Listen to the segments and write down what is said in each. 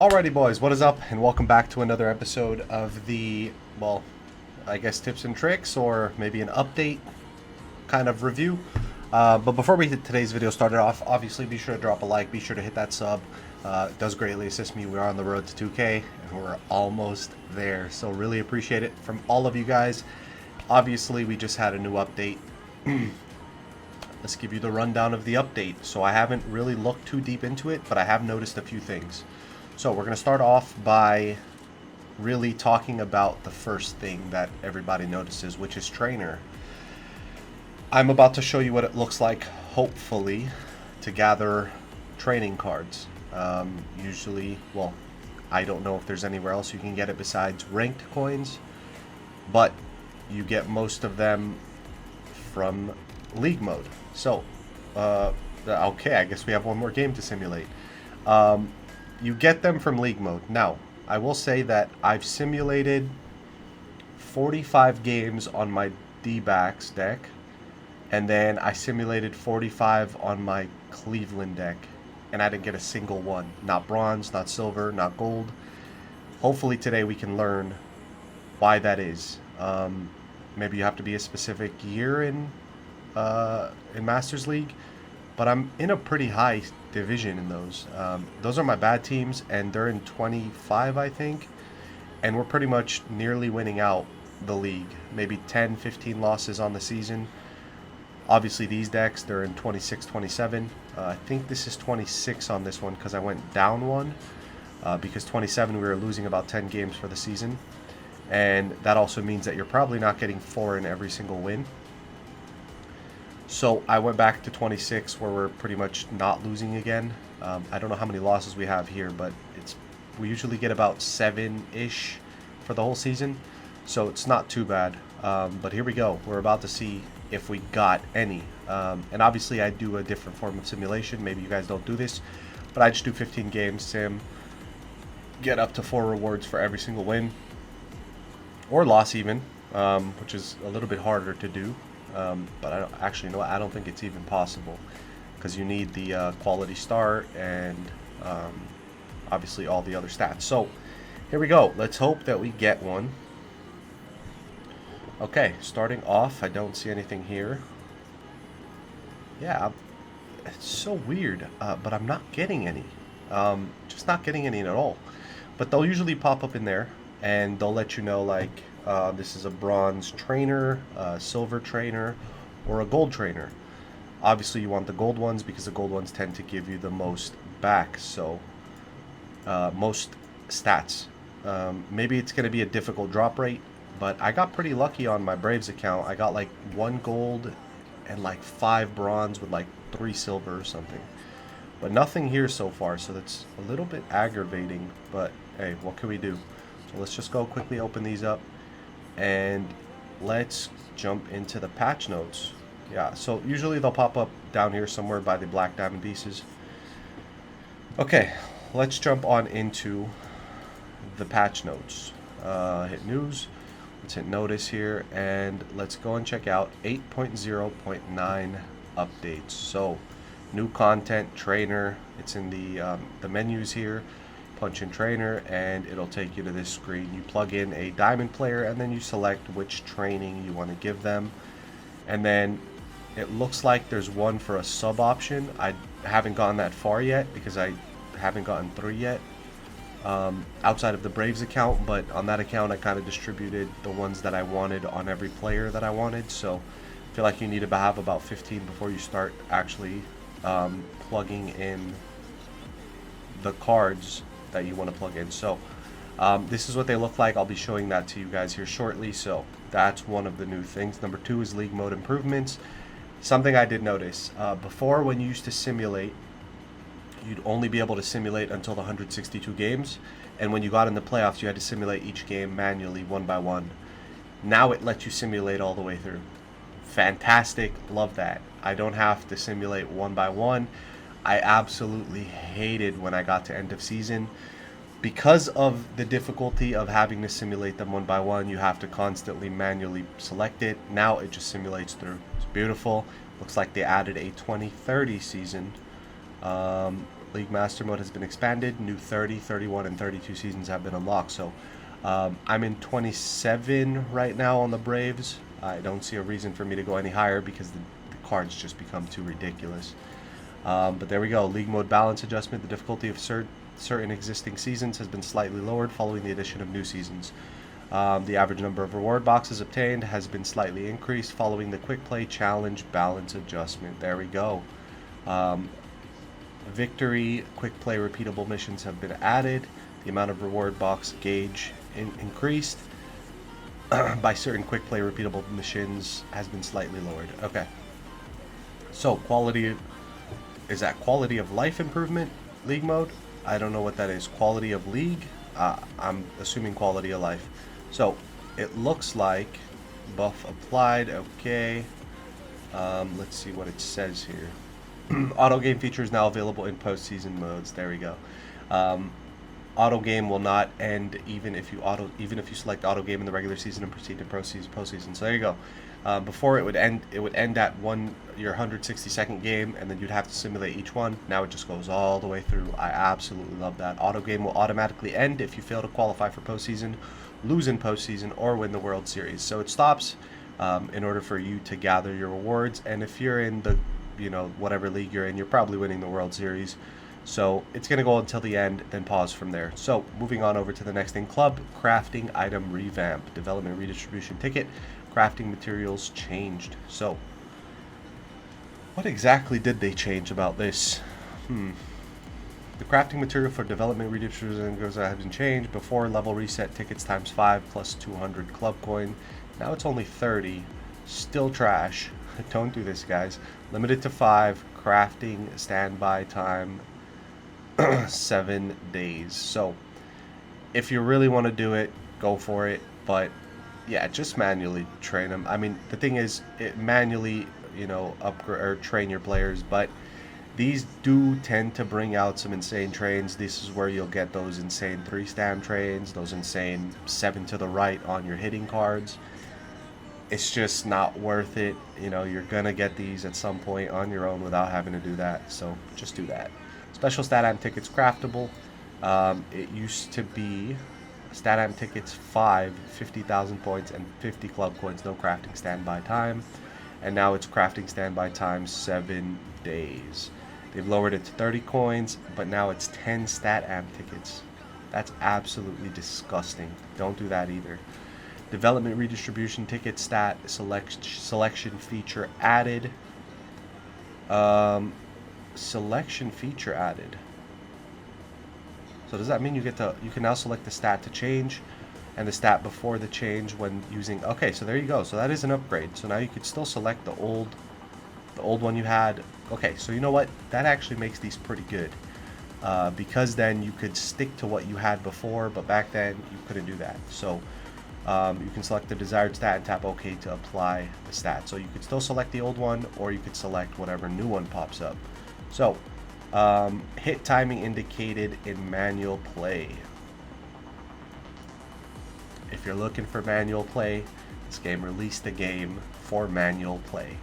Alrighty boys, what is up and welcome back to another episode of the, well, I guess tips and tricks or maybe an update kind of review. But before we hit today's video started off, obviously be sure to drop a like, be sure to hit that sub. It does greatly assist me. We are on the road to 2K and we're almost there. So really appreciate it from all of you guys. Obviously we just had a new update. Let's give you the rundown of the update. So I haven't really looked too deep into it, but I have noticed a few things. So we're going to start off by really talking about the first thing that everybody notices, which is trainer. I'm about to show you what it looks like, hopefully, to gather training cards. Usually, well, I don't know if there's anywhere else you can get it besides ranked coins, but you get most of them from league mode. So, okay, I guess we have one more game to simulate. You get them from league mode. Now, I will say that I've simulated 45 games on my D-backs deck, and then I simulated 45 on my Cleveland deck, and I didn't get a single one. Not bronze, not silver, not gold. Hopefully today we can learn why that is. Maybe you have to be a specific year in Masters League, but I'm in a pretty high division in those. Those are my bad teams, and they're in 25, I think, and we're pretty much nearly winning out the league. Maybe 10, 15 losses on the season. Obviously these decks, they're in 26, 27. I think this is 26 on this one because I went down one, because 27 we were losing about 10 games for the season, and that also means that you're probably not getting 4 in every single win. So I went back to 26 where we're pretty much not losing again. I don't know how many losses we have here, but we usually get about 7-ish for the whole season. So it's not too bad. But here we go. We're about to see if we got any. And obviously I do a different form of simulation. Maybe you guys don't do this, but I just do 15 games sim. Get up to 4 rewards for every single win. Or loss even, which is a little bit harder to do. But I don't actually know. I don't think it's even possible because you need the quality start and obviously all the other stats. So here we go. Let's hope that we get one. Okay, starting off, I don't see anything here. Yeah, it's so weird, but I'm not getting any. Just not getting any at all. But they'll usually pop up in there, and they'll let you know, like, this is a bronze trainer, a silver trainer, or a gold trainer. Obviously you want the gold ones because the gold ones tend to give you the most back, so most stats. Maybe it's going to be a difficult drop rate, but I got pretty lucky on my Braves account. I got like 1 gold and like 5 bronze with like 3 silver or something. But nothing here so far, so that's a little bit aggravating, but hey, what can we do? So let's just go quickly open these up. And let's jump into the patch notes. Yeah, so usually they'll pop up down here somewhere by the black diamond pieces. Okay, let's jump on into the patch notes. Hit news, let's hit notice here, and let's go and check out 8.0.9 updates. So new content, trainer, it's in the menus here. Punch in trainer and it'll take you to this screen. You plug in a diamond player and then you select which training you want to give them, and then it looks like there's one for a sub option. I haven't gone that far yet because I haven't gotten 3 yet outside of the Braves account, but on that account I kind of distributed the ones that I wanted on every player that I wanted. So I feel like you need to have about 15 before you start actually plugging in the cards that you want to plug in. So this is what they look like. I'll be showing that to you guys here shortly. So that's one of the new things. Number 2 is league mode improvements. Something I did notice before, when you used to simulate, you'd only be able to simulate until the 162 games, and when you got in the playoffs you had to simulate each game manually, one by one. Now it lets you simulate all the way through. Fantastic, love that. I don't have to simulate one by one. I absolutely hated when I got to end of season. Because of the difficulty of having to simulate them one by one, you have to constantly manually select it. Now it just simulates through. It's beautiful. Looks like they added a 2030 season. League Master Mode has been expanded. New 30, 31, and 32 seasons have been unlocked. So I'm in 27 right now on the Braves. I don't see a reason for me to go any higher because the cards just become too ridiculous. But there we go. League Mode balance adjustment. The difficulty of certain existing seasons has been slightly lowered following the addition of new seasons. The average number of reward boxes obtained has been slightly increased following the Quick Play Challenge balance adjustment. There we go. Victory, Quick Play repeatable missions have been added. The amount of reward box gauge increased by certain Quick Play repeatable missions has been slightly lowered. Okay. So quality, is that quality of life improvement, League Mode? I don't know what that is. Quality of League? I'm assuming quality of life. So it looks like buff applied. Okay. Let's see what it says here. Auto game feature is now available in postseason modes. There we go. Auto game will not end even if you select auto game in the regular season and proceed to postseason. So there you go. Before it would end at your 162nd game, and then you'd have to simulate each one. Now it just goes all the way through. I absolutely love that. Auto game will automatically end if you fail to qualify for postseason, lose in postseason, or win the World Series. So it stops in order for you to gather your rewards. And if you're in the whatever league you're in, you're probably winning the World Series. So it's going to go until the end, then pause from there. So moving on over to the next thing, club crafting item revamp, development redistribution ticket, crafting materials changed. So what exactly did they change about this? The crafting material for development redistribution has been changed. Before, level reset tickets times 5 plus 200 club coin. Now it's only 30. Still trash. Don't do this, guys. Limited to 5. Crafting standby time 7 days. So if you really want to do it, go for it. But yeah, just manually train them. I mean, the thing is, it manually upgrade or train your players, but these do tend to bring out some insane trains. This is where you'll get those insane 3-stamp trains, those insane 7 to the right on your hitting cards. It's just not worth it. You're gonna get these at some point on your own without having to do that, so just do that. Special stat amp tickets craftable. It used to be stat amp tickets 5, 50,000 points, and 50 club coins, no crafting standby time. And now it's crafting standby time 7 days. They've lowered it to 30 coins, but now it's 10 stat amp tickets. That's absolutely disgusting. Don't do that either. Development redistribution ticket stat selection feature added. Selection feature added. So does that mean you can now select the stat to change and the stat before the change when using... Okay, so there you go. So that is an upgrade. So now you could still select the old one you had. Okay, so you know what? That actually makes these pretty good. Because then you could stick to what you had before, but back then you couldn't do that. So you can select the desired stat and tap OK to apply the stat. So you could still select the old one, or you could select whatever new one pops up. So hit timing indicated in manual play. If you're looking for manual play, this game released a game for manual play.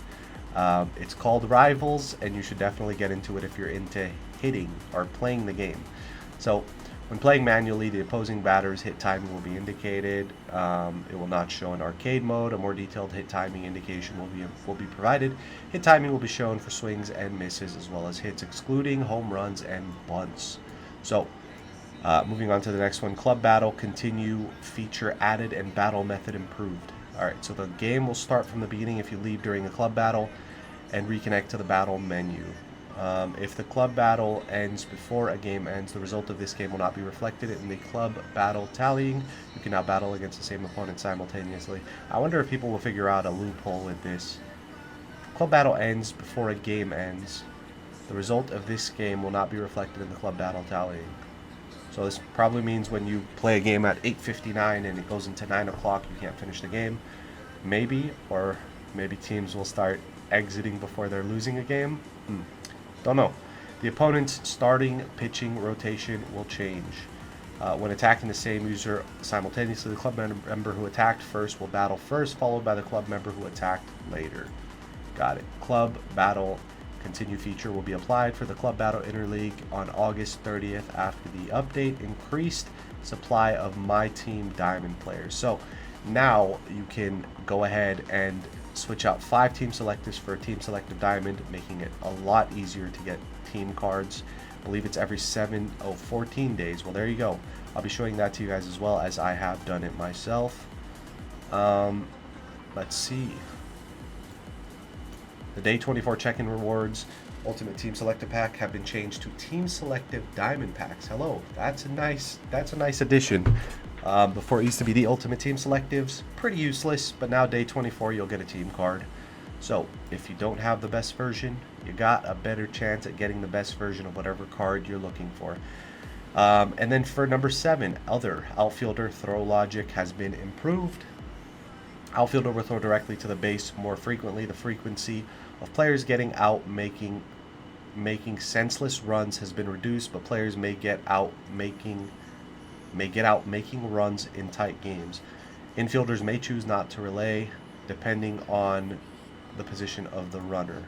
It's called Rivals, and you should definitely get into it if you're into hitting or playing the game. So when playing manually, the opposing batter's hit timing will be indicated. It will not show in arcade mode. A more detailed hit timing indication will be provided. Hit timing will be shown for swings and misses, as well as hits excluding home runs and bunts. So moving on to the next one, Club Battle Continue feature added and battle method improved. Alright, so the game will start from the beginning if you leave during a club battle and reconnect to the battle menu. If the club battle ends before a game ends, the result of this game will not be reflected in the club battle tallying. You can now battle against the same opponent simultaneously. I wonder if people will figure out a loophole with this. If club battle ends before a game ends, the result of this game will not be reflected in the club battle tallying. So this probably means when you play a game at 8:59 and it goes into 9 o'clock, you can't finish the game. Maybe, or maybe teams will start exiting before they're losing a game. Don't know. The opponent's starting pitching rotation will change. When attacking the same user simultaneously, the club member who attacked first will battle first, followed by the club member who attacked later. Got it. Club battle Continue feature will be applied for the Club Battle Interleague on August 30th after the update increased supply of My Team Diamond players. So now you can go ahead and switch out 5 team selectives for a team selective diamond, making it a lot easier to get team cards. I believe it's every 14 days. Well, there you go. I'll be showing that to you guys as well, as I have done it myself. Let's see. The day 24 check-in rewards Ultimate Team Selective Pack have been changed to Team Selective Diamond Packs. Hello, that's a nice addition. Before it used to be the Ultimate Team Selectives, pretty useless, but now day 24 you'll get a team card. So if you don't have the best version, you got a better chance at getting the best version of whatever card you're looking for. And then for number 7, other outfielder throw logic has been improved. Outfielder will throw directly to the base more frequently. The frequency of players getting out making senseless runs has been reduced, but players may get out making runs in tight games. Infielders may choose not to relay depending on the position of the runner.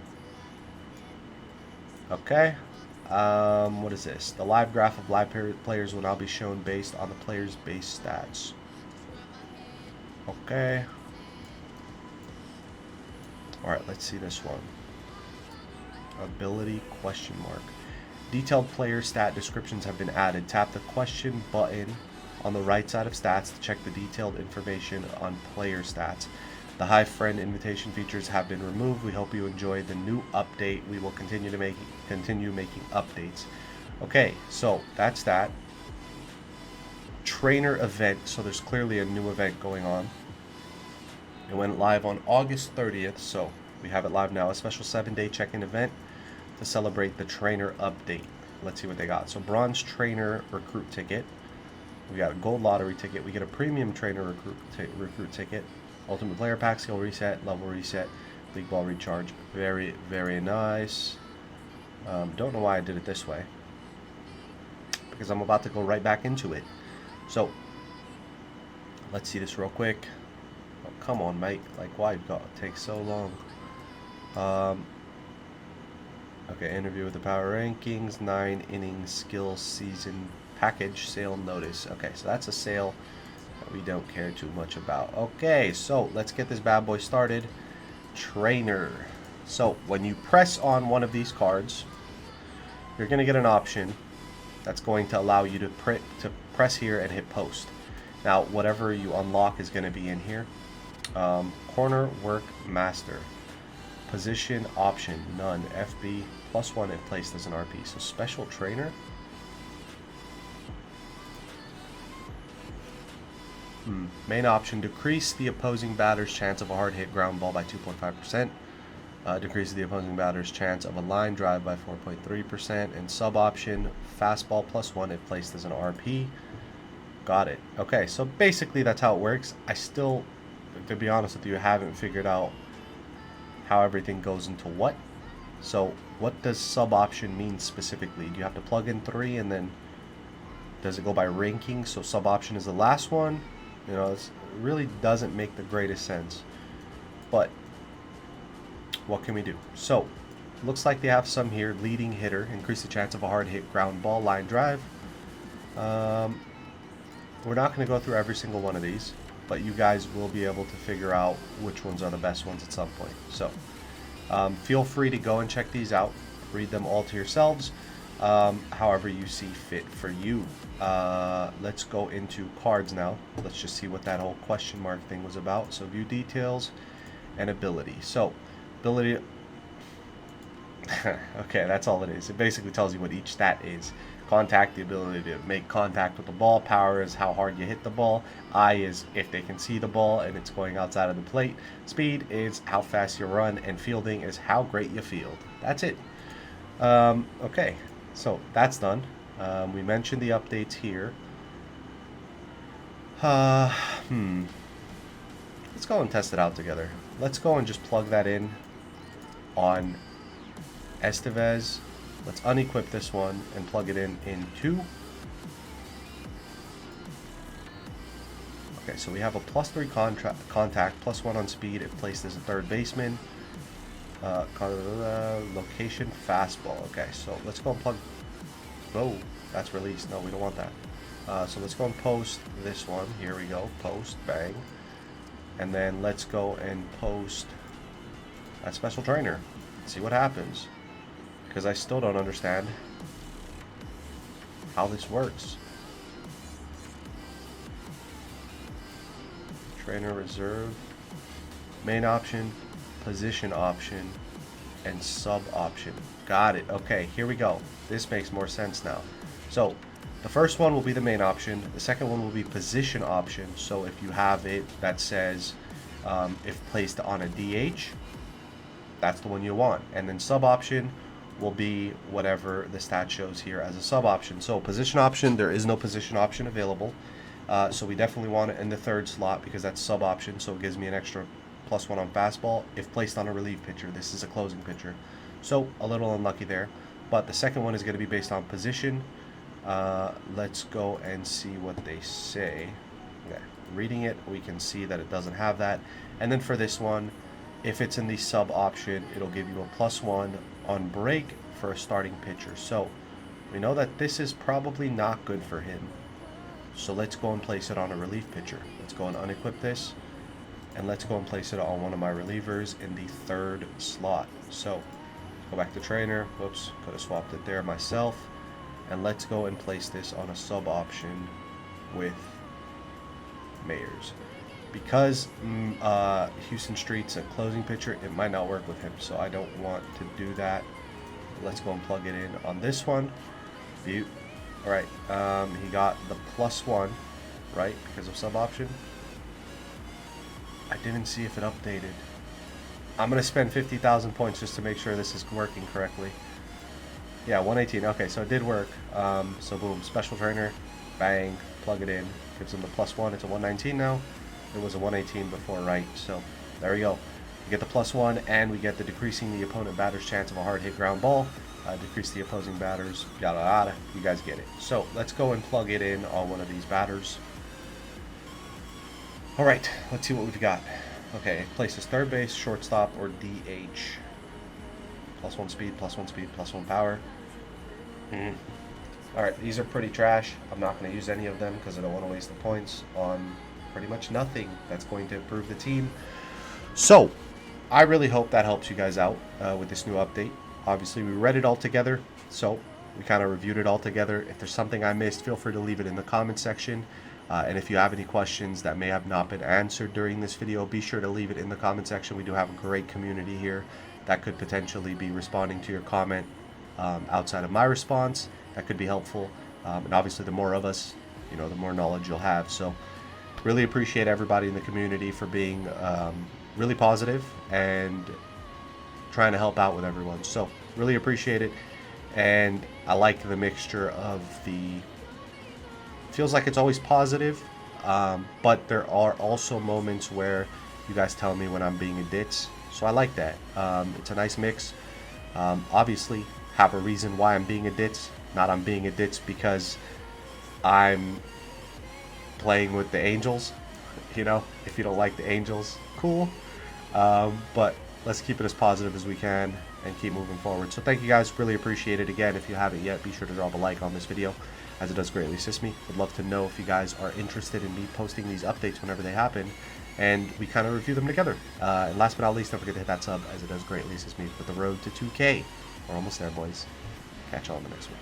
Okay. What is this? The live graph of live players will now be shown based on the player's base stats. Okay. Alright, let's see this one. Ability question mark. Detailed player stat descriptions have been added. Tap the question button on the right side of stats to check the detailed information on player stats. The Hi Friend invitation features have been removed. We hope you enjoy the new update. We will continue making updates. Okay, so that's that. Trainer event. So there's clearly a new event going on. It went live on August 30th, so we have it live now. A special 7-day check-in event to celebrate the trainer update. Let's see what they got. So bronze trainer recruit ticket. We got a gold lottery ticket. We get a premium trainer recruit ticket. Ultimate player pack, skill reset, level reset, league ball recharge. Very, very nice. Don't know why I did it this way, because I'm about to go right back into it. So let's see this real quick. Oh, come on, mate. Like, why it takes so long? Okay, interview with the power rankings, 9 innings skill season package sale notice. Okay, so that's a sale that we don't care too much about. Okay, so let's get this bad boy started. Trainer. So when you press on one of these cards, you're going to get an option that's going to allow you to press here and hit post. Now, whatever you unlock is going to be in here. Corner work master. Position option none. FB +1 if placed as an RP. So special trainer. Main option, decrease the opposing batter's chance of a hard hit ground ball by 2.5%. Decreases the opposing batter's chance of a line drive by 4.3%. And sub option, fastball +1 if placed as an RP. Got it. Okay, so basically that's how it works. I still, to be honest with you, haven't figured out how everything goes into what. So what does sub option mean specifically? Do you have to plug in 3 and then does it go by ranking? So sub option is the last one. You know, it really doesn't make the greatest sense. But what can we do? So looks like they have some here. Leading hitter, increase the chance of a hard hit ground ball line drive. We're not going to go through every single one of these, but you guys will be able to figure out which ones are the best ones at some point. So feel free to go and check these out. Read them all to yourselves, however you see fit for you. Let's go into cards now. Let's just see what that whole question mark thing was about. So view details and ability. So ability, okay, that's all it is. It basically tells you what each stat is. Contact, the ability to make contact with the ball. Power is how hard you hit the ball. Eye is if they can see the ball and it's going outside of the plate. Speed is how fast you run, and fielding is how great you field. That's it. Okay, so that's done. We mentioned the updates here. Let's go and test it out together. Let's go and just plug that in on Estevez. Let's unequip this one and plug it in 2. Okay, so we have a +3 contact, +1 on speed if placed as a third baseman. Location fastball. Okay, so let's go and plug. Oh, that's released. No, we don't want that. So let's go and post this one. Here we go. Post. Bang. And then let's go and post that special trainer. See what happens. Because I still don't understand how this works. Trainer reserve. Main option. Position option. And sub option. Got it. Okay, here we go. This makes more sense now. So the first one will be the main option. The second one will be position option. So if you have it that says if placed on a DH, that's the one you want. And then sub option will be whatever the stat shows here as a sub option. So position option, there is no position option available. So we definitely want it in the third slot because that's sub option. So it gives me an extra +1 on fastball if placed on a relief pitcher. This is a closing pitcher. So a little unlucky there. But the second one is going to be based on position. Let's go and see what they say. Yeah, reading it, we can see that it doesn't have that. And then for this one, if it's in the sub option, it'll give you a +1 on break for a starting pitcher. So we know that this is probably not good for him. So let's go and place it on a relief pitcher. Let's go and unequip this. And let's go and place it on one of my relievers in the third slot. So go back to trainer. Whoops, could have swapped it there myself. And let's go and place this on a sub option with Mayers. Because Houston Street's a closing pitcher, it might not work with him. So I don't want to do that. Let's go and plug it in on this one. View. All right, he got the +1, right, because of sub option. I didn't see if it updated. I'm going to spend 50,000 points just to make sure this is working correctly. Yeah, 118. Okay, so it did work. So boom, special trainer, bang, plug it in. Gives him the +1. It's a 119 now. It was a 118 before, right? So there we go. We get the +1, and we get the decreasing the opponent batter's chance of a hard hit ground ball. Decrease the opposing batters, yada yada. You guys get it. So let's go and plug it in on one of these batters. All right, let's see what we've got. Okay, places third base, shortstop, or DH. +1 speed, +1 speed, +1 power. All right, these are pretty trash. I'm not going to use any of them because I don't want to waste the points on pretty much nothing that's going to improve the team. So I really hope that helps you guys out with this new update. Obviously, we read it all together, so we kind of reviewed it all together. If there's something I missed, feel free to leave it in the comment section. And if you have any questions that may have not been answered during this video, be sure to leave it in the comment section. We do have a great community here that could potentially be responding to your comment outside of my response. That could be helpful. And obviously, the more of us, you know, the more knowledge you'll have. So really appreciate everybody in the community for being really positive and trying to help out with everyone. So really appreciate it. And I like the mixture of the... Feels like it's always positive, but there are also moments where you guys tell me when I'm being a ditz. So I like that. It's a nice mix. Obviously, have a reason why I'm being a ditz. Not I'm being a ditz because I'm playing with the Angels. You know, if you don't like the Angels, cool. But let's keep it as positive as we can and keep moving forward. So thank you guys. Really appreciate it. Again, if you haven't yet, be sure to drop a like on this video, as it does greatly assist me. Would love to know if you guys are interested in me posting these updates whenever they happen, and we kind of review them together. And last but not least, don't forget to hit that sub, as it does greatly assist me with the road to 2K. We're almost there, boys. Catch y'all on the next one.